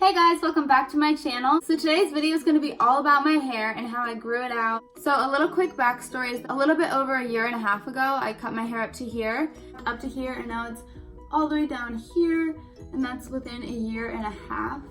Hey guys, welcome back to my channel. So today's video is going to be all about my hair and how I grew it out. So a little quick backstory is a little bit over a year and a half ago, I cut my hair up to here, and now it's all the way down here, and that's within a year and a half.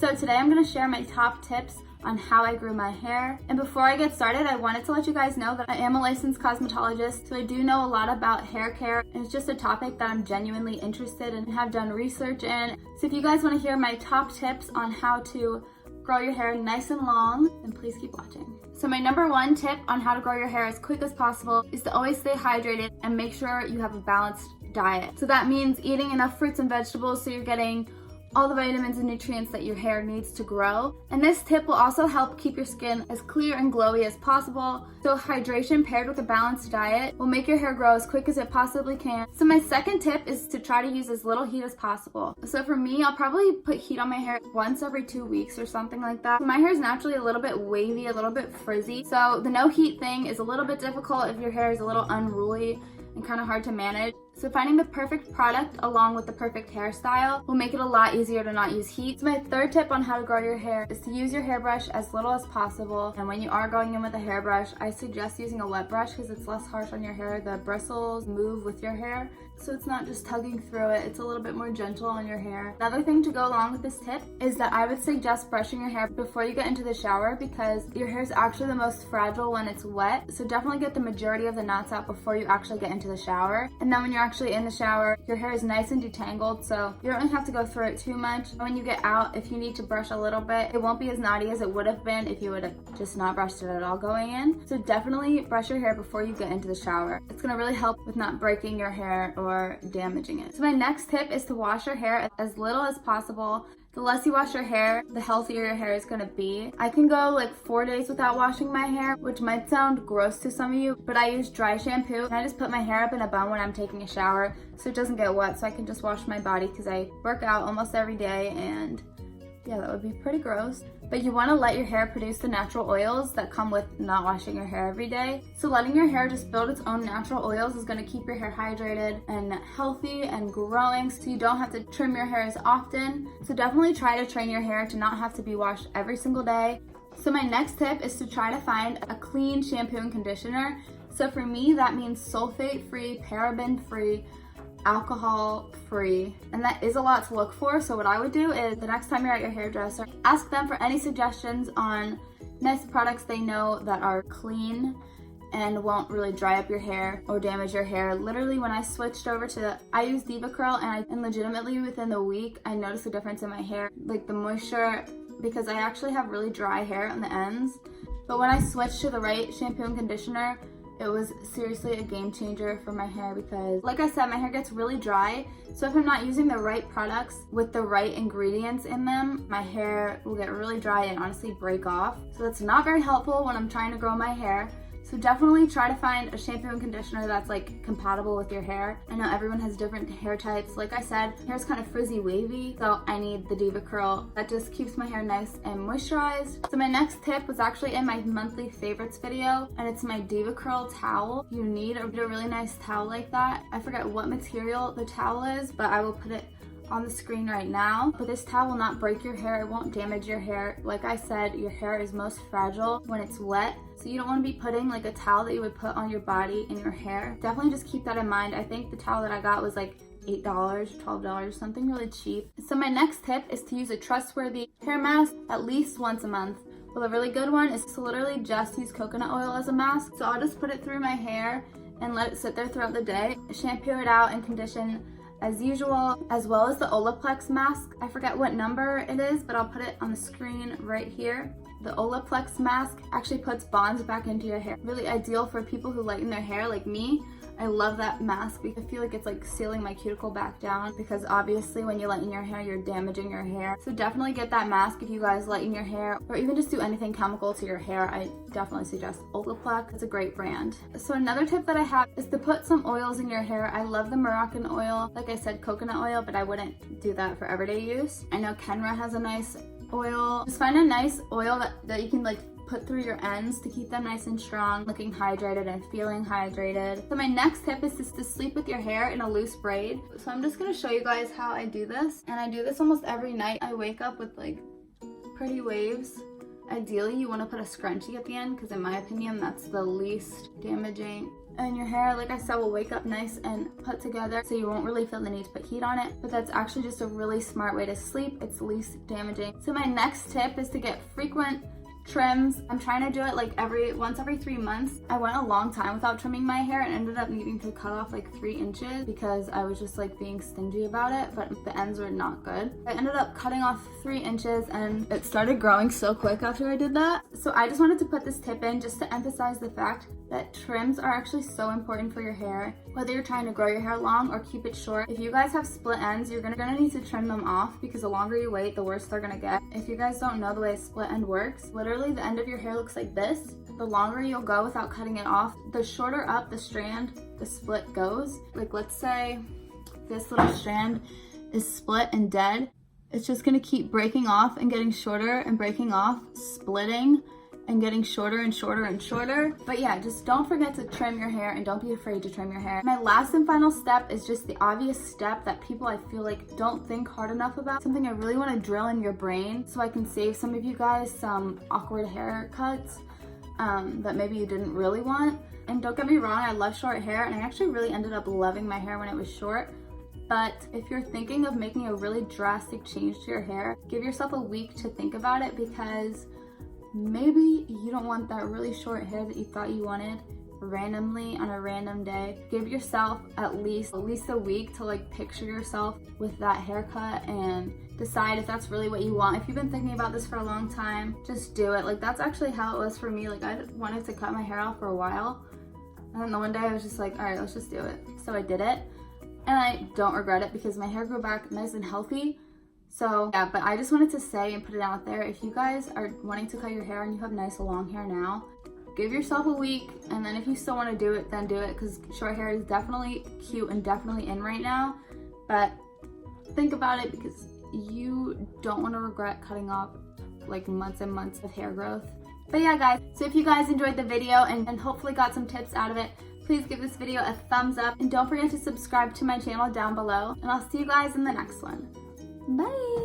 So today I'm going to share my top tips on how I grew my hair. And before I get started, I wanted to let you guys know that I am a licensed cosmetologist, so I do know a lot about hair care, and it's just a topic that I'm genuinely interested in and have done research in. So if you guys want to hear my top tips on how to grow your hair nice and long, then please keep watching. So my number one tip on how to grow your hair as quick as possible is to always stay hydrated and make sure you have a balanced diet. So that means eating enough fruits and vegetables so you're getting all the vitamins and nutrients that your hair needs to grow. And this tip will also help keep your skin as clear and glowy as possible. So hydration paired with a balanced diet will make your hair grow as quick as it possibly can. So my second tip is to try to use as little heat as possible. So for me, I'll probably put heat on my hair once every 2 weeks or something like that. My hair is naturally a little bit wavy, a little bit frizzy. So the no heat thing is a little bit difficult if your hair is a little unruly and kind of hard to manage. So finding the perfect product along with the perfect hairstyle will make it a lot easier to not use heat. So my third tip on how to grow your hair is to use your hairbrush as little as possible. And when you are going in with a hairbrush, I suggest using a wet brush because it's less harsh on your hair. The bristles move with your hair, so it's not just tugging through it. It's a little bit more gentle on your hair. Another thing to go along with this tip is that I would suggest brushing your hair before you get into the shower because your hair is actually the most fragile when it's wet. So definitely get the majority of the knots out before you actually get into the shower. And then when you're actually in the shower, your hair is nice and detangled, so you don't really have to go through it too much. When you get out, if you need to brush a little bit, it won't be as knotty as it would have been if you would have just not brushed it at all going in. So definitely brush your hair before you get into the shower. It's gonna really help with not breaking your hair or damaging it. So my next tip is to wash your hair as little as possible. The less you wash your hair, the healthier your hair is gonna be. I can go like 4 days without washing my hair, which might sound gross to some of you, but I use dry shampoo and I just put my hair up in a bun when I'm taking a shower so it doesn't get wet, so I can just wash my body because I work out almost every day, and yeah, that would be pretty gross. But you want to let your hair produce the natural oils that come with not washing your hair every day. So letting your hair just build its own natural oils is going to keep your hair hydrated and healthy and growing, so you don't have to trim your hair as often. So definitely try to train your hair to not have to be washed every single day. So my next tip is to try to find a clean shampoo and conditioner. So for me, that means sulfate-free, paraben-free, alcohol-free, and that is a lot to look for. So what I would do is the next time you're at your hairdresser, ask them for any suggestions on nice products they know that are clean and won't really dry up your hair or damage your hair. Literally, when I switched over to, I use Diva Curl, and legitimately within the week, I noticed a difference in my hair, like the moisture, because I actually have really dry hair on the ends. But when I switched to the right shampoo and conditioner, it was seriously a game changer for my hair because, like I said, my hair gets really dry. So if I'm not using the right products with the right ingredients in them, my hair will get really dry and honestly break off. So that's not very helpful when I'm trying to grow my hair. So definitely try to find a shampoo and conditioner that's like compatible with your hair. I know everyone has different hair types. Like I said, my hair's kind of frizzy wavy, so I need the Diva Curl. That just keeps my hair nice and moisturized. So my next tip was actually in my monthly favorites video, and it's my Diva Curl towel. You need a really nice towel like that. I forget what material the towel is, but I will put it on the screen right now. But this towel will not break your hair, it won't damage your hair. Like I said, your hair is most fragile when it's wet, so you don't want to be putting like a towel that you would put on your body in your hair. Definitely just keep that in mind. I think the towel that I got was like $8, $12, something really cheap. So my next tip is to use a trustworthy hair mask at least once a month. Well, a really good one is to literally just use coconut oil as a mask. So I'll just put it through my hair and let it sit there throughout the day, shampoo it out and condition as usual, as well as the Olaplex mask. I forget what number it is, but I'll put it on the screen right here. The Olaplex mask actually puts bonds back into your hair. Really ideal for people who lighten their hair like me. I love that mask because I feel like it's like sealing my cuticle back down, because obviously when you lighten your hair, you're damaging your hair. So definitely get that mask if you guys lighten your hair, or even just do anything chemical to your hair. I definitely suggest Olaplex. It's a great brand. So another tip that I have is to put some oils in your hair. I love the Moroccan oil. Like I said, coconut oil, but I wouldn't do that for everyday use. I know Kenra has a nice oil. Just find a nice oil that you can like put through your ends to keep them nice and strong, looking hydrated and feeling hydrated. So my next tip is just to sleep with your hair in a loose braid. So I'm just gonna show you guys how I do this. And I do this almost every night. I wake up with like pretty waves. Ideally, you want to put a scrunchie at the end because in my opinion, that's the least damaging. And your hair, like I said, will wake up nice and put together, so you won't really feel the need to put heat on it. But that's actually just a really smart way to sleep. It's least damaging. So my next tip is to get frequent trims. I'm trying to do it like once every 3 months. I went a long time without trimming my hair and ended up needing to cut off like 3 inches because I was just like being stingy about it, but the ends were not good. I ended up cutting off 3 inches and it started growing so quick after I did that. So I just wanted to put this tip in just to emphasize the fact that trims are actually so important for your hair. Whether you're trying to grow your hair long or keep it short, if you guys have split ends, you're gonna need to trim them off because the longer you wait, the worse they're gonna get. If you guys don't know the way a split end works, literally the end of your hair looks like this. The longer you'll go without cutting it off, the shorter up the strand the split goes. Like let's say this little strand is split and dead. It's just gonna keep breaking off and getting shorter and breaking off, splitting and getting shorter and shorter and shorter. But yeah, just don't forget to trim your hair and don't be afraid to trim your hair. My last and final step is just the obvious step that people I feel like don't think hard enough about. Something I really want to drill in your brain so I can save some of you guys some awkward haircuts that maybe you didn't really want. And don't get me wrong, I love short hair and I actually really ended up loving my hair when it was short. But if you're thinking of making a really drastic change to your hair, give yourself a week to think about it because maybe you don't want that really short hair that you thought you wanted randomly on a random day. Give yourself at least a week to like picture yourself with that haircut and decide if that's really what you want. If you've been thinking about this for a long time, just do it. Like that's actually how it was for me. Like I wanted to cut my hair off for a while. And then the one day I was just like, all right, let's just do it. So I did it. And I don't regret it because my hair grew back nice and healthy. So yeah, but I just wanted to say and put it out there, if you guys are wanting to cut your hair and you have nice long hair now, give yourself a week, and then if you still want to do it, then do it, because short hair is definitely cute and definitely in right now. But think about it because you don't want to regret cutting off like months and months of hair growth. But yeah guys, so if you guys enjoyed the video and hopefully got some tips out of it, please give this video a thumbs up and don't forget to subscribe to my channel down below, and I'll see you guys in the next one. Bye!